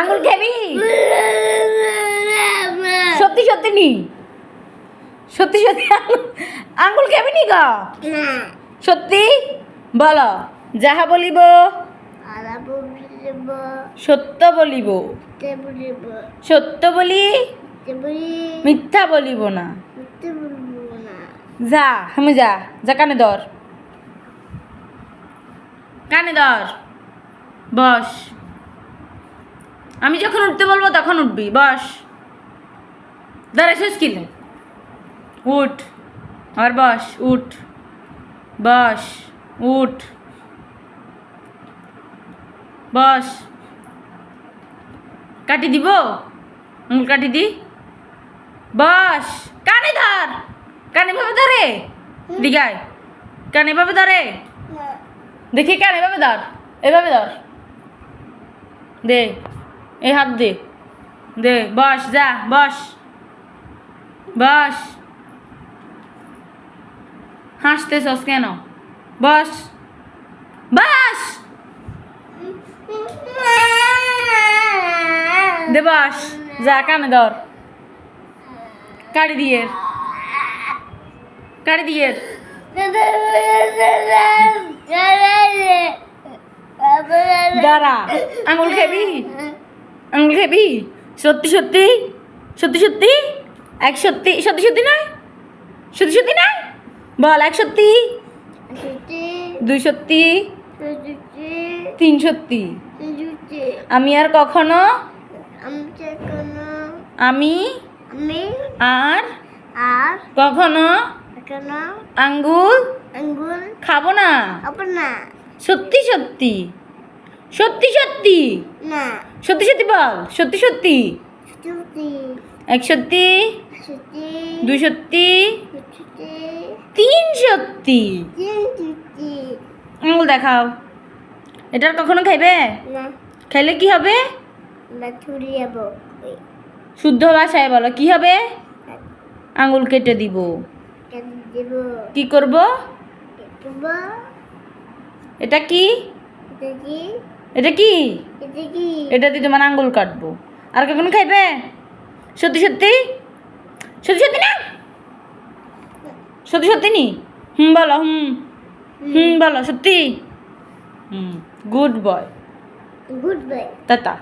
আঙুল খাবি? সত্যি সত্যি নি? সত্যি সত্যি আঙুল খাবি নি গো? সত্যি বলো। যাহা বলিব সত্য বলিব, সত্য বলি মিথ্যা বলিব না। যা আমি যা যা, কানে ধর, কানে ধর, বস। আমি যখন উঠতে বলবো তখন উঠবি, বস। ধরে শেষ কিলে উঠ, আর বস, উঠ, বস, উঠ, বস। কাটি দিব, আঙুল কাটি দি, বস। কানে ধর, কানে ভাবে ধরে দিগায়, কানে ভাবে ধরে দেখি, কানে ভাবে ধর, এভাবে ধর, দে এই হাত দে, দে, বস, যা বস, বস। হাসতেছস কেন? বস, বস, দে বস, যা কানে ধর, কাটি দিয়ে, কাটি দিয়ে, দাঁড়া। আঙুল খাবি? আঙুল খাবি? সত্যি সত্যি, সত্যি সত্যি, এক সত্যি, সত্যি সত্যি নয়, সত্যি সত্যি নয়, বল। এক সত্যি, দুই সত্যি, তিন সত্যি। আমি আর কখনো, আমি আর কখনো আঙ্গুল খাবো না। সত্যি সত্যি, সত্যি সত্যি, সত্যি সত্যি বল। সত্যি সত্যি, এক সত্যি, দুই সত্যি, তিন সত্যি। আঙুল দেখাও। এটার কখনো খাইবে? খাইলে কি হবে? শুদ্ধ ভাষায় বলো, কি হবে? আঙুল কেটে দিব। কি করব? এটা কি? এটা কি? এটা দিয়ে তোমার আঙ্গুল কাটবো। আর কখনো খাইবে? সত্যি সত্যি, সত্যি সত্যি না, সত্যি সত্যি নি? বলো, বলো সত্যি। Good boy, tata.